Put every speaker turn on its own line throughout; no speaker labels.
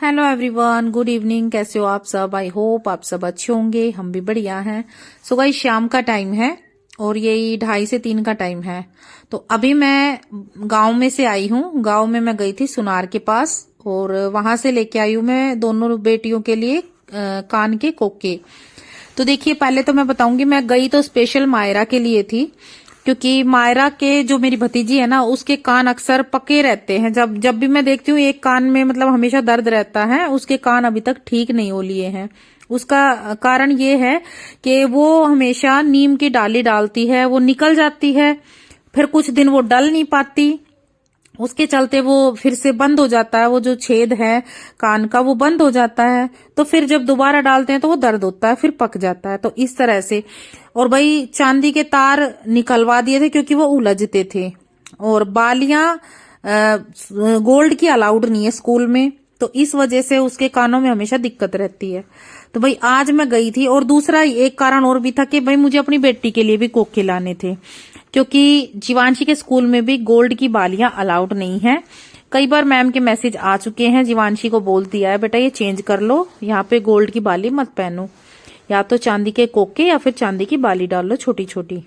Hello everyone, good evening. कैसे हो आप सब? आई होप आप सब अच्छे होंगे। हम भी बढ़िया हैं। सो गाइस, शाम का टाइम है और यही 2:30 से 3 का टाइम है। तो अभी मैं गांव में से आई हूँ। गांव में मैं गई थी सुनार के पास और वहां से लेके आई हूँ मैं दोनों बेटियों के लिए कान के कोके। तो देखिए, पहले तो मैं बताऊंगी, मैं गई तो स्पेशल मायरा के लिए थी, क्योंकि मायरा के जो मेरी भतीजी है ना, उसके कान अक्सर पके रहते हैं। जब जब भी मैं देखती हूँ एक कान में मतलब हमेशा दर्द रहता है। उसके कान अभी तक ठीक नहीं हो लिए हैं। उसका कारण ये है कि वो हमेशा नीम की डाली डालती है, वो निकल जाती है, फिर कुछ दिन वो डल नहीं पाती। उसके चलते वो फिर से बंद हो जाता है, वो जो छेद है कान का वो बंद हो जाता है। तो फिर जब दोबारा डालते हैं तो वो दर्द होता है, फिर पक जाता है। तो इस तरह से। और भाई चांदी के तार निकलवा दिए थे क्योंकि वो उलझते थे। और बालियां गोल्ड की अलाउड नहीं है स्कूल में, तो इस वजह से उसके कानों में हमेशा दिक्कत रहती है। तो भाई आज मैं गई थी। और दूसरा एक कारण और भी था कि भाई मुझे अपनी बेटी के लिए भी कोके लाने थे, क्योंकि जीवांशी के स्कूल में भी गोल्ड की बालियां अलाउड नहीं है। कई बार मैम के मैसेज आ चुके हैं, जीवांशी को बोल दिया है बेटा ये चेंज कर लो, यहाँ पे गोल्ड की बाली मत पहनो, या तो चांदी के कोके या फिर चांदी की बाली डाल लो छोटी छोटी।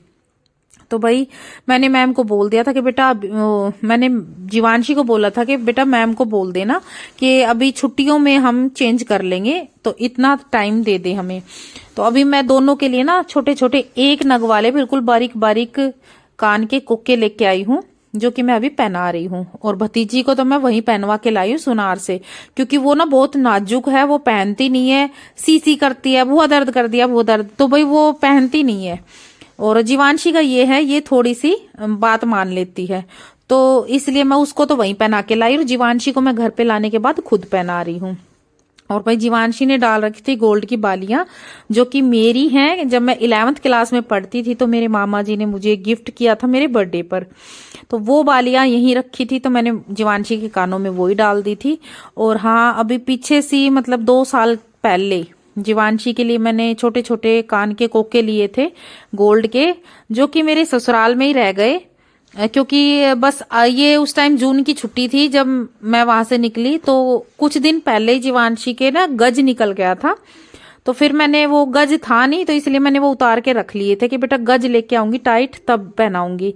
तो भाई मैंने मैम को बोल दिया था कि बेटा मैंने जीवांशी को बोला था कि बेटा मैम को बोल देना कि अभी छुट्टियों में हम चेंज कर लेंगे, तो इतना टाइम दे दे हमें। तो अभी मैं दोनों के लिए ना छोटे छोटे एक नग वाले बिल्कुल बारीक बारीक कान के कोके लेके आई हूँ, जो कि मैं अभी पहना रही हूँ। और भतीजी को तो मैं वहीं पहनवा के लाई हूँ सुनार से, क्योंकि वो ना बहुत नाजुक है, वो पहनती नहीं है, सी करती है, बहुत दर्द कर दिया बहुत दर्द, तो भाई वो पहनती नहीं है। और जीवांशी का ये है, ये थोड़ी सी बात मान लेती है, तो इसलिए मैं उसको तो वहीं पहना के लाई और जीवांशी को मैं घर पे लाने के बाद खुद पहना रही हूँ। और भाई जीवांशी ने डाल रखी थी गोल्ड की बालियां, जो कि मेरी हैं। जब मैं 11th क्लास में पढ़ती थी तो मेरे मामा जी ने मुझे गिफ्ट किया था मेरे बर्थडे पर, तो वो बालियां यहीं रखी थी, तो मैंने जीवांशी के कानों में वो ही डाल दी थी। और हाँ, अभी पीछे सी मतलब 2 साल पहले जीवांशी के लिए मैंने छोटे छोटे कान के कोके लिए थे गोल्ड के, जो कि मेरे ससुराल में ही रह गए, क्योंकि बस ये उस टाइम जून की छुट्टी थी जब मैं वहां से निकली। तो कुछ दिन पहले ही जीवांशी के ना गज निकल गया था, तो फिर मैंने वो गज था नहीं, तो इसलिए मैंने वो उतार के रख लिए थे कि बेटा गज लेके आऊंगी टाइट तब पहनाऊंगी।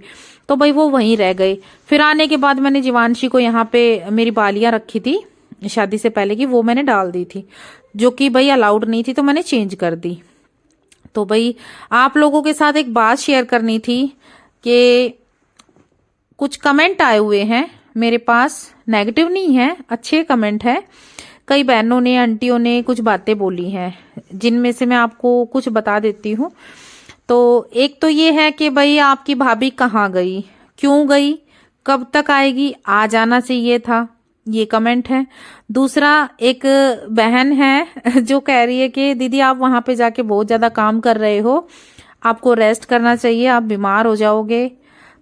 तो भाई वो वहीं रह गए। फिर आने के बाद मैंने जीवांशी को यहाँ पे मेरी बालियां रखी थी शादी से पहले की, वो मैंने डाल दी थी, जो कि भाई अलाउड नहीं थी, तो मैंने चेंज कर दी। तो भाई आप लोगों के साथ एक बात शेयर करनी थी कि कुछ कमेंट आए हुए हैं मेरे पास, नेगेटिव नहीं है, अच्छे कमेंट है। कई बहनों ने आंटियों ने कुछ बातें बोली हैं, जिनमें से मैं आपको कुछ बता देती हूँ। तो एक तो ये है कि भाई आपकी भाभी कहाँ गई, क्यों गई, कब तक आएगी, आ जाना चाहिए था, ये कमेंट है। दूसरा, एक बहन है जो कह रही है कि दीदी आप वहां पे जाके बहुत ज्यादा काम कर रहे हो, आपको रेस्ट करना चाहिए, आप बीमार हो जाओगे।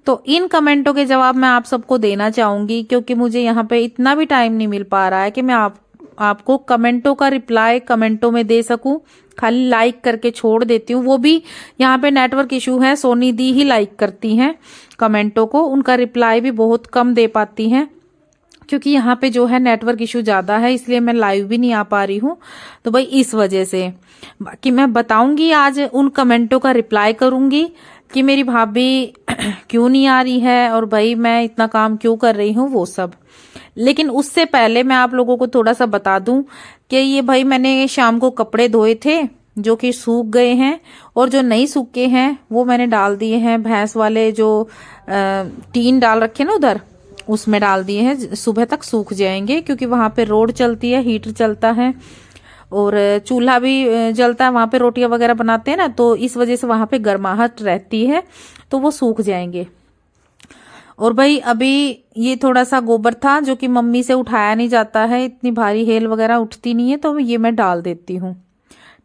तो इन कमेंटों के जवाब मैं आप सबको देना चाहूंगी, क्योंकि मुझे यहाँ पे इतना भी टाइम नहीं मिल पा रहा है कि मैं आपको कमेंटों का रिप्लाई कमेंटों में दे सकूं। खाली लाइक करके छोड़ देती हूँ, वो भी यहाँ पे नेटवर्क इशू है, सोनी दी ही लाइक करती हैं कमेंटों को, उनका रिप्लाई भी बहुत कम दे पाती हैं, क्योंकि यहाँ पे जो है नेटवर्क इशू ज्यादा है, इसलिए मैं लाइव भी नहीं आ पा रही हूँ। तो भाई इस वजह से बाकी मैं बताऊंगी, आज उन कमेंटों का रिप्लाई करूंगी कि मेरी भाभी क्यों नहीं आ रही है और भाई मैं इतना काम क्यों कर रही हूँ, वो सब। लेकिन उससे पहले मैं आप लोगों को थोड़ा सा बता दूं कि ये भाई मैंने शाम को कपड़े धोए थे जो कि सूख गए हैं, और जो नहीं सूखे हैं वो मैंने डाल दिए हैं भैंस वाले जो टीन डाल रखे ना उधर, उसमें डाल दिए हैं। सुबह तक सूख जाएंगे, क्योंकि वहां पे रोड चलती है, हीटर चलता है और चूल्हा भी जलता है, वहां पे रोटियां वगैरह बनाते हैं ना, तो इस वजह से वहां पे गर्माहट रहती है, तो वो सूख जाएंगे। और भाई अभी ये थोड़ा सा गोबर था जो कि मम्मी से उठाया नहीं जाता है, इतनी भारी हेल वगैरह उठती नहीं है, तो ये मैं डाल देती हूँ।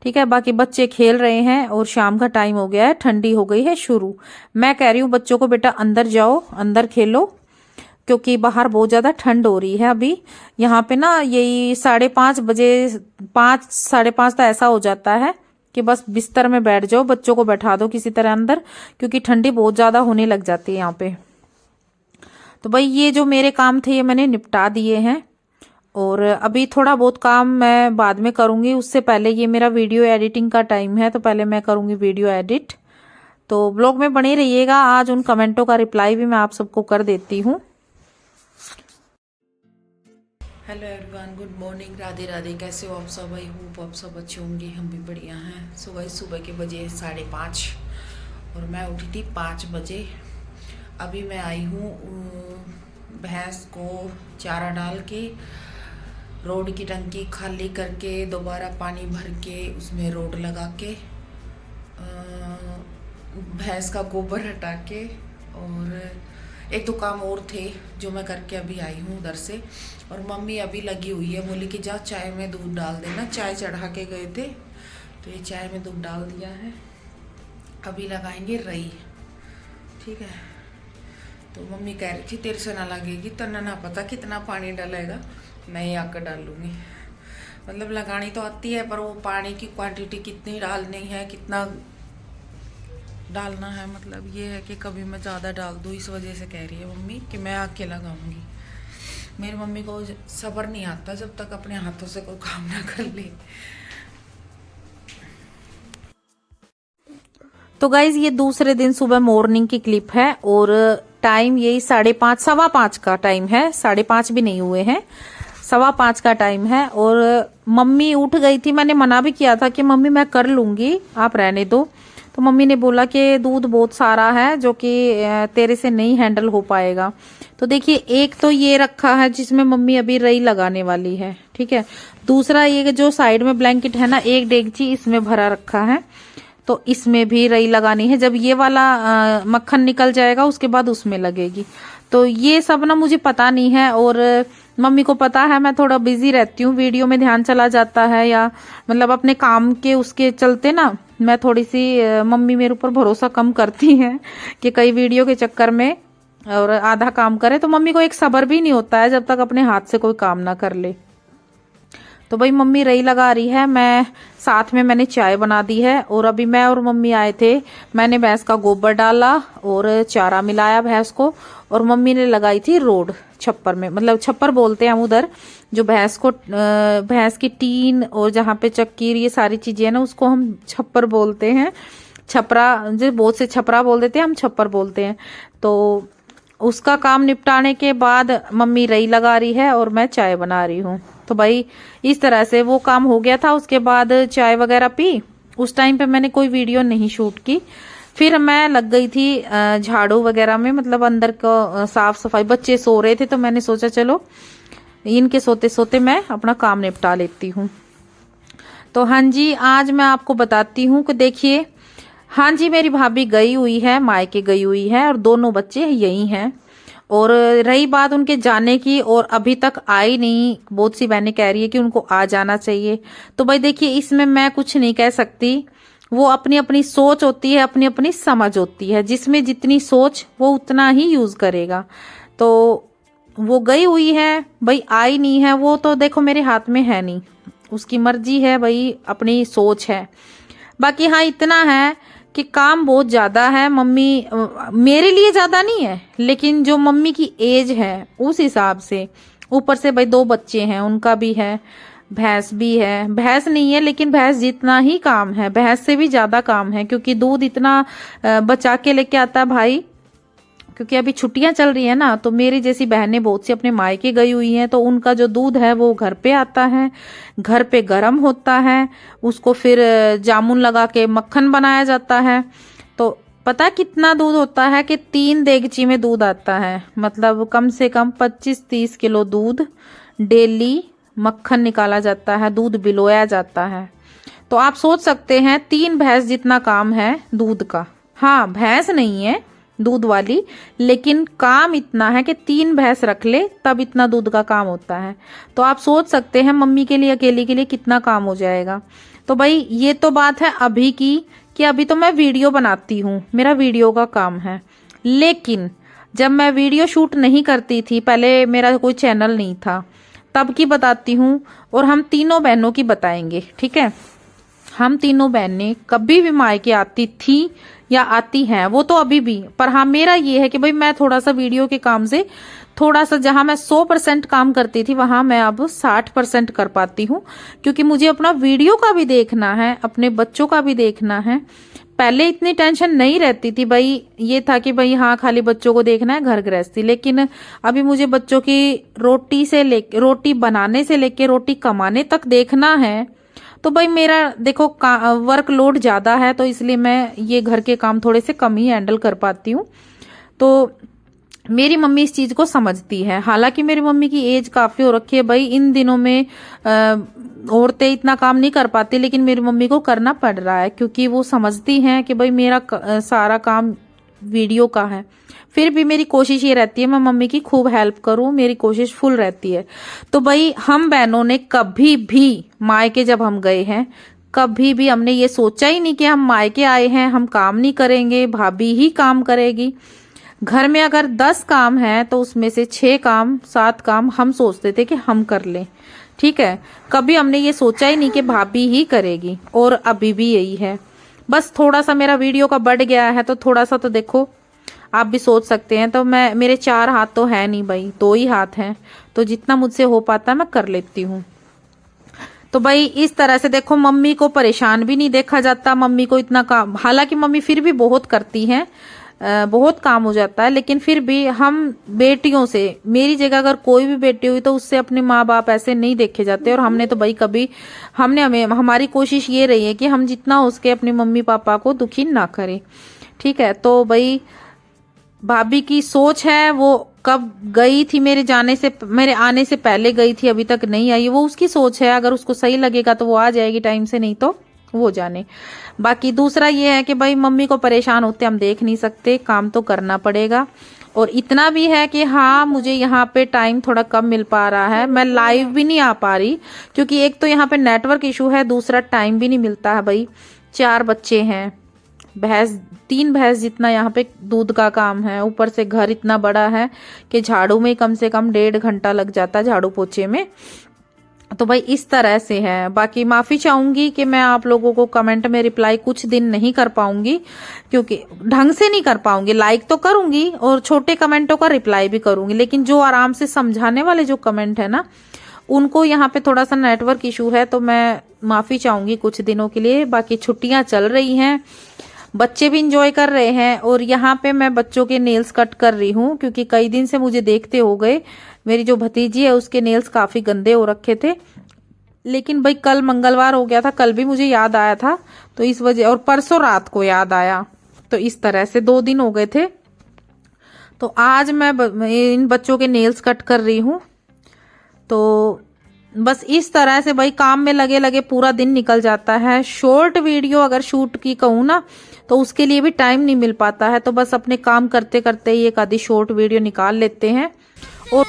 ठीक है, बाकी बच्चे खेल रहे हैं और शाम का टाइम हो गया है, ठंडी हो गई है शुरू। मैं कह रही हूँ बच्चों को बेटा अंदर जाओ, अंदर खेलो, क्योंकि बाहर बहुत ज्यादा ठंड हो रही है। अभी यहाँ पे ना यही 5:30 बजे, 5 5:30 तो ऐसा हो जाता है कि बस बिस्तर में बैठ जाओ, बच्चों को बैठा दो किसी तरह अंदर, क्योंकि ठंडी बहुत ज्यादा होने लग जाती है यहाँ पे। तो भाई ये जो मेरे काम थे ये मैंने निपटा दिए हैं, और अभी थोड़ा बहुत काम मैं बाद में करूँगी, उससे पहले ये मेरा वीडियो एडिटिंग का टाइम है, तो पहले मैं करूँगी वीडियो एडिट। तो ब्लॉग में बने रहिएगा, आज उन कमेंटों का रिप्लाई भी मैं आप सबको कर देती हूँ। Hello everyone, good morning, Radhe Radhe. कैसे हो आप सब? आई होप आप सब अच्छे होंगे, हम भी बढ़िया हैं। सुबह के बजे 5:30 और मैं उठी थी 5 बजे। अभी मैं आई हूँ भैंस को चारा डाल के, रोड की टंकी खाली करके, दोबारा पानी भर के उसमें रोड लगा के, भैंस का गोबर हटा के, और एक दो काम और थे जो मैं करके अभी आई हूँ उधर से। और मम्मी अभी लगी हुई है, बोली कि जा चाय में दूध डाल देना, चाय चढ़ा के गए थे तो ये चाय में दूध डाल दिया है। अभी लगाएंगे रई, ठीक है। तो मम्मी कह रही थी तेरे से ना लगेगी, तन्ना ना पता कितना पानी डालेगा, मैं ही आकर डाल लूँगी। मतलब लगानी तो आती है, पर वो पानी की क्वांटिटी कितनी डालनी है, कितना डालना है, मतलब ये है कि कभी मैं ज़्यादा डाल दूँ, इस वजह से कह रही है मम्मी कि मैं आके लगाऊंगी। मेरी मम्मी को सब्र नहीं आता जब तक अपने हाथों से कोई काम ना कर ले। तो गाइज ये दूसरे दिन सुबह मॉर्निंग की क्लिप है और टाइम यही 5:30 5:15 का टाइम है, 5:30 भी नहीं हुए हैं, 5:15 का टाइम है। और मम्मी उठ गई थी, मैंने मना भी किया था कि मम्मी मैं कर लूंगी, आप रहने दो। तो मम्मी ने बोला कि दूध बहुत सारा है जो कि तेरे से नहीं हैंडल हो पाएगा। तो देखिए, एक तो ये रखा है जिसमें मम्मी अभी रई लगाने वाली है, ठीक है। दूसरा ये जो साइड में ब्लैंकेट है ना, एक डेगची इसमें भरा रखा है, तो इसमें भी रई लगानी है। जब ये वाला मक्खन निकल जाएगा उसके बाद उसमें लगेगी। तो ये सब ना मुझे पता नहीं है, और मम्मी को पता है मैं थोड़ा बिजी रहती हूँ, वीडियो में ध्यान चला जाता है, या मतलब अपने काम के उसके चलते ना मैं थोड़ी सी मम्मी मेरे ऊपर भरोसा कम करती हैं कि कई वीडियो के चक्कर में और आधा काम करे। तो मम्मी को एक सब्र भी नहीं होता है जब तक अपने हाथ से कोई काम ना कर ले। तो भाई मम्मी रई लगा रही है, मैं साथ में मैंने चाय बना दी है। और अभी मैं और मम्मी आए थे, मैंने भैंस का गोबर डाला और चारा मिलाया भैंस को, और मम्मी ने लगाई थी रोड छप्पर में, मतलब छप्पर बोलते हैं हम उधर, जो भैंस की टीन और जहाँ पे चक्कीर ये सारी चीजें है ना, उसको हम छप्पर बोलते हैं। छपरा जो बहुत से छपरा बोल देते हैं, हम छप्पर बोलते हैं। तो उसका काम निपटाने के बाद मम्मी रई लगा रही है और मैं चाय बना रही हूँ। तो भाई इस तरह से वो काम हो गया था। उसके बाद चाय वगैरह पी, उस टाइम पे मैंने कोई वीडियो नहीं शूट की। फिर मैं लग गई थी झाड़ू वगैरह में, मतलब अंदर को साफ सफाई। बच्चे सो रहे थे तो मैंने सोचा चलो इनके सोते सोते मैं अपना काम निपटा लेती हूँ। तो हाँ जी, आज मैं आपको बताती हूँ कि देखिए, हाँ जी मेरी भाभी गई हुई है, मायके गई हुई है, और दोनों बच्चे यही हैं। और रही बात उनके जाने की, और अभी तक आई नहीं, बहुत सी बहनें कह रही है कि उनको आ जाना चाहिए। तो भाई देखिए, इसमें मैं कुछ नहीं कह सकती, वो अपनी अपनी सोच होती है, अपनी अपनी समझ होती है, जिसमें जितनी सोच वो उतना ही यूज करेगा। तो वो गई हुई है भाई, आई नहीं है, वो तो देखो मेरे हाथ में है नहीं, उसकी मर्जी है भाई, अपनी सोच है। बाकी हाँ इतना है कि काम बहुत ज्यादा है। मम्मी मेरे लिए ज्यादा नहीं है, लेकिन जो मम्मी की एज है उस हिसाब से, ऊपर से भाई 2 बच्चे हैं, उनका भी है, भैंस भी है। भैंस नहीं है लेकिन भैंस जितना ही काम है, भैंस से भी ज्यादा काम है, क्योंकि दूध इतना बचा के लेके आता है भाई। क्योंकि अभी छुट्टियां चल रही है ना, तो मेरी जैसी बहनें बहुत सी अपने मायके गई हुई हैं, तो उनका जो दूध है वो घर पे आता है, घर पे गर्म होता है, उसको फिर जामुन लगा के मक्खन बनाया जाता है। तो पता कितना दूध होता है कि 3 देगची में दूध आता है, मतलब कम से कम 25-30 किलो दूध डेली मक्खन निकाला जाता है, दूध बिलोया जाता है। तो आप सोच सकते हैं 3 भैंस जितना काम है दूध का। हाँ भैंस नहीं है दूध वाली, लेकिन काम इतना है कि 3 भैंस रख ले तब इतना दूध का काम होता है। तो आप सोच सकते हैं मम्मी के लिए, अकेले के लिए कितना काम हो जाएगा। तो भाई ये तो बात है अभी की, कि अभी तो मैं वीडियो बनाती हूँ, मेरा वीडियो का काम है। लेकिन जब मैं वीडियो शूट नहीं करती थी, पहले मेरा कोई चैनल नहीं था, तब की बताती हूँ, और हम तीनों बहनों की बताएंगे, ठीक है। हम तीनों बहनें कभी भी मायके आती थी या आती हैं, वो तो अभी भी। पर हाँ, मेरा ये है कि भाई मैं थोड़ा सा वीडियो के काम से थोड़ा सा, जहां मैं 100% काम करती थी वहां मैं अब 60% कर पाती हूँ, क्योंकि मुझे अपना वीडियो का भी देखना है, अपने बच्चों का भी देखना है। पहले इतनी टेंशन नहीं रहती थी भाई, ये था कि भाई हाँ खाली बच्चों को देखना है, घर गृहस्थी। लेकिन अभी मुझे बच्चों की रोटी बनाने से लेके रोटी कमाने तक देखना है। तो भाई मेरा देखो वर्कलोड ज्यादा है, तो इसलिए मैं ये घर के काम थोड़े से कम ही हैंडल कर पाती हूँ। तो मेरी मम्मी इस चीज को समझती है। हालांकि मेरी मम्मी की एज काफी हो रखी है भाई, इन दिनों में औरतें इतना काम नहीं कर पाती, लेकिन मेरी मम्मी को करना पड़ रहा है, क्योंकि वो समझती हैं कि भाई मेरा सारा काम वीडियो का है। फिर भी मेरी कोशिश ये रहती है मैं मम्मी की खूब हेल्प करूं, मेरी कोशिश फुल रहती है। तो भाई हम बहनों ने कभी भी मायके जब हम गए हैं, कभी भी हमने ये सोचा ही नहीं कि हम मायके आए हैं हम काम नहीं करेंगे, भाभी ही काम करेगी। घर में अगर 10 काम है तो उसमें से 6 काम 7 काम हम सोचते थे कि हम कर लें, ठीक है। कभी हमने ये सोचा ही नहीं कि भाभी ही करेगी, और अभी भी यही है। बस थोड़ा सा मेरा वीडियो का बढ़ गया है, तो थोड़ा सा तो देखो आप भी सोच सकते हैं। तो मेरे 4 हाथ तो है नहीं भाई, 2 ही हाथ हैं, तो जितना मुझसे हो पाता है मैं कर लेती हूँ। तो भाई इस तरह से देखो, मम्मी को परेशान भी नहीं देखा जाता, मम्मी को इतना काम, हालांकि मम्मी फिर भी बहुत करती हैं, बहुत काम हो जाता है, लेकिन फिर भी हम बेटियों से, मेरी जगह अगर कोई भी बेटी हुई तो उससे अपने माँ बाप ऐसे नहीं देखे जाते। और हमने तो भाई कभी, हमारी कोशिश ये रही है कि हम जितना हो सके अपने मम्मी पापा को दुखी ना करें, ठीक है। तो भाई भाभी की सोच है, वो कब गई थी मेरे आने से पहले गई थी, अभी तक नहीं आई, वो उसकी सोच है। अगर उसको सही लगेगा तो वो आ जाएगी टाइम से, नहीं तो वो जाने। बाकी दूसरा ये है कि भाई मम्मी को परेशान होते हम देख नहीं सकते, काम तो करना पड़ेगा। और इतना भी है कि हाँ मुझे यहाँ पे टाइम थोड़ा कम मिल पा रहा है, मैं लाइव भी नहीं आ पा रही, क्योंकि एक तो यहाँ पे नेटवर्क इशू है, दूसरा टाइम भी नहीं मिलता है भाई। 4 बच्चे हैं, 3 भैंस जितना यहाँ पे दूध का काम है, ऊपर से घर इतना बड़ा है कि झाड़ू में कम से कम 1.5 घंटा लग जाता है, झाड़ू पोछे में। तो भाई इस तरह से है। बाकी माफी चाहूंगी कि मैं आप लोगों को कमेंट में रिप्लाई कुछ दिन नहीं कर पाऊंगी, क्योंकि ढंग से नहीं कर पाऊंगी। लाइक तो करूंगी और छोटे कमेंटों का रिप्लाई भी करूंगी, लेकिन जो आराम से समझाने वाले जो कमेंट है ना, उनको यहाँ पे थोड़ा सा नेटवर्क इशू है, तो मैं माफी चाहूंगी कुछ दिनों के लिए। बाकी छुट्टियां चल रही हैं, बच्चे भी इंजॉय कर रहे हैं, और यहाँ पे मैं बच्चों के नेल्स कट कर रही हूँ, क्योंकि कई दिन से मुझे देखते हो गए, मेरी जो भतीजी है उसके नेल्स काफी गंदे हो रखे थे। लेकिन भाई कल मंगलवार हो गया था, कल भी मुझे याद आया था, तो इस वजह, और परसों रात को याद आया, तो इस तरह से 2 दिन हो गए थे। तो आज मैं इन बच्चों के नेल्स कट कर रही हूँ। तो बस इस तरह से भाई काम में लगे लगे पूरा दिन निकल जाता है। शॉर्ट वीडियो अगर शूट की कहूँ ना, तो उसके लिए भी टाइम नहीं मिल पाता है, तो बस अपने काम करते करते ही एक आधी शॉर्ट वीडियो निकाल लेते हैं। और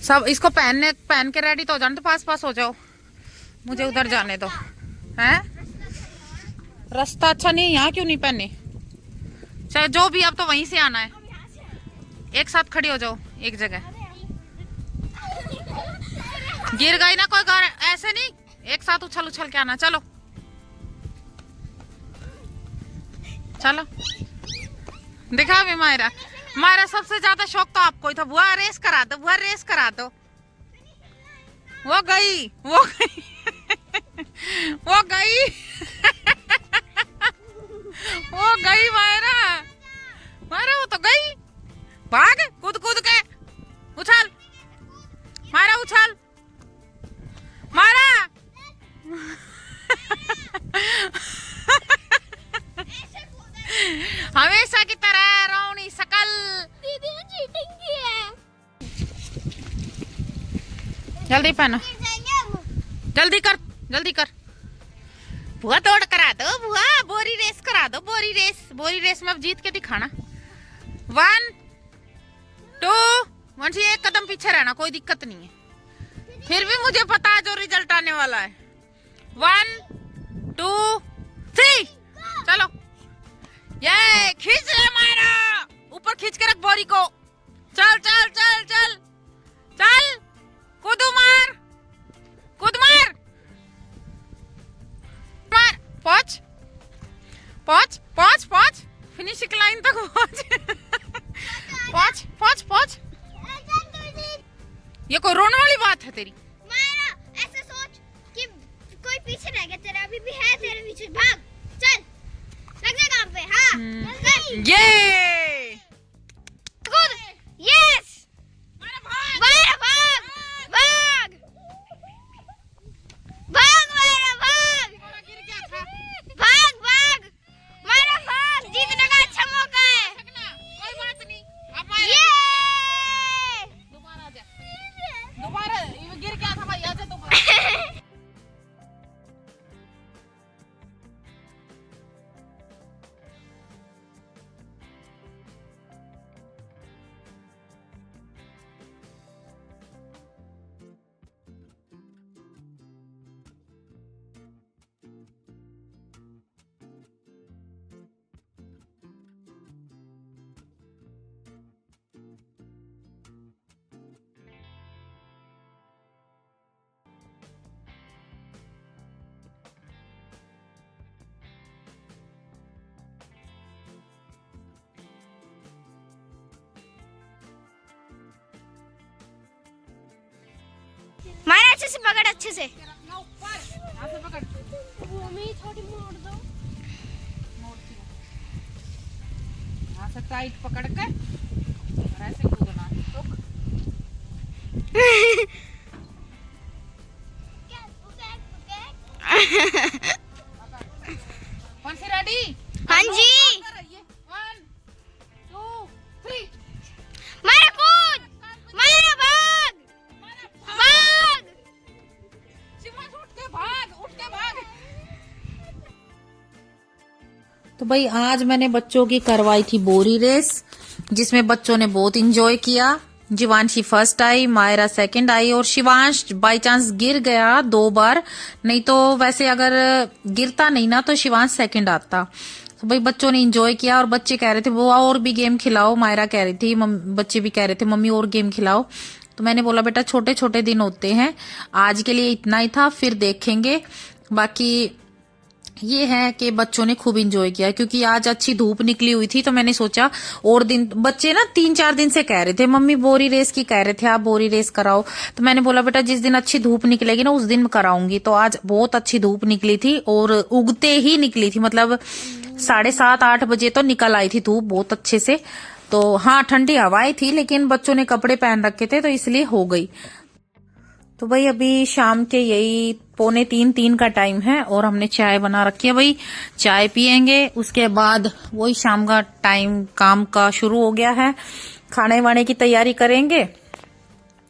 सब इसको पहन के रेडी तो हो जाने, तो पास हो जाओ, मुझे उधर जाने दो। हैं रास्ता अच्छा नहीं, यहाँ क्यों नहीं पहने? चाहे जो भी, अब तो वहीं से आना है। एक साथ खड़ी हो जाओ एक जगह, गिर गई ना कोई घर, ऐसे नहीं, एक साथ उछल उछल के आना। चलो चलो, दिखा भी मायरा सबसे ज्यादा शौक तो आपको ही था। बुआ रेस करा दो, बुआ रेस करा दो। वो गई वो गई वो गई वो गई मायरा वो तो गई, भाग कूद कूद के, उछल मायरा, उछल मारा हमेशा की तरह रोनी सकल। दीदी ने चीटिंग की है। जल्दी पहनो, जल्दी कर। बुआ दौड़ करा दो, बुआ बोरी रेस करा दो, बोरी रेस में अब जीत के दिखाना। 1 2 1 से 1 कदम पीछे रहना, कोई दिक्कत नहीं है। फिर भी मुझे पता है जो रिजल्ट आने वाला है। 1 2 3 चलो, ये खींच ले मायरा, ऊपर खींच के रख बोरी को। चल चल चल चल चल, कूद मार पहुंच पहुंच पहुंच पहुंच, फिनिशिंग लाइन तक पहुंच। पहुंच पहुंच पहुंच। ये कोई रोने वाली बात है तेरी?
मायरा ऐसे सोच कि कोई पीछे रह गया तेरा, अभी भी है तेरे पीछे, भाग चल लगने काम पे। हाँ
ये
कूद, यस मायरा भाग भाग भाग मायरा भाग भाग भाग मायरा भाग, जीतने का अच्छा मौका है।
कोई बात नहीं, अब
ये
दोबारा जा, दोबारा ये गिर गया था भाई, आजा दोबारा।
मायरा अच्छे से पकड़, अच्छे से।
टाइट पकड़ कर और ऐसे कूदना। कौन सी रेडी?
हाँ जी।
1 2 3।
मायरा कूद, मायरा भाग भाग।
शिवांश उठ के भाग, उठ के भाग। तो भाई आज मैंने बच्चों की करवाई थी बोरी रेस, जिसमें बच्चों ने बहुत इंजॉय किया। जीवांशी फर्स्ट आई, मायरा सेकंड आई और शिवांश बाय चांस गिर गया 2 बार, नहीं तो वैसे अगर गिरता नहीं ना तो शिवांश सेकंड आता। तो भाई बच्चों ने इंजॉय किया और बच्चे कह रहे थे वो और भी गेम खिलाओ, मायरा कह रही थी, बच्चे भी कह रहे थे मम्मी और गेम खिलाओ। तो मैंने बोला बेटा छोटे छोटे दिन होते हैं, आज के लिए इतना ही था, फिर देखेंगे। बाकी ये है कि बच्चों ने खूब एंजॉय किया, क्योंकि आज अच्छी धूप निकली हुई थी। तो मैंने सोचा और दिन, बच्चे ना 3-4 दिन से कह रहे थे मम्मी बोरी रेस की कह रहे थे, आप बोरी रेस कराओ। तो मैंने बोला बेटा जिस दिन अच्छी धूप निकलेगी ना उस दिन कराऊंगी। तो आज बहुत अच्छी धूप निकली थी और उगते ही निकली थी, मतलब 7:30-8 बजे तो निकल आई थी धूप बहुत अच्छे से। तो हाँ ठंडी हवाएं थी, लेकिन बच्चों ने कपड़े पहन रखे थे तो इसलिए हो गई। तो भाई अभी शाम के यही 2:45-3 का टाइम है और हमने चाय बना रखी है। भाई चाय पियेंगे, उसके बाद वही शाम का टाइम काम का शुरू हो गया है, खाने वाने की तैयारी करेंगे।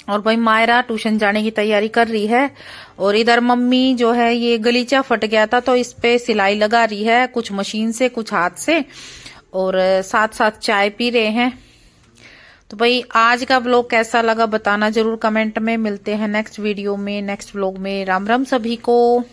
और भाई मायरा ट्यूशन जाने की तैयारी कर रही है और इधर मम्मी जो है ये गलीचा फट गया था तो इस पे सिलाई लगा रही है, कुछ मशीन से कुछ हाथ से, और साथ साथ चाय पी रहे हैं। तो भाई आज का व्लॉग कैसा लगा बताना जरूर कमेंट में। मिलते हैं नेक्स्ट वीडियो में, नेक्स्ट व्लॉग में। राम राम सभी को।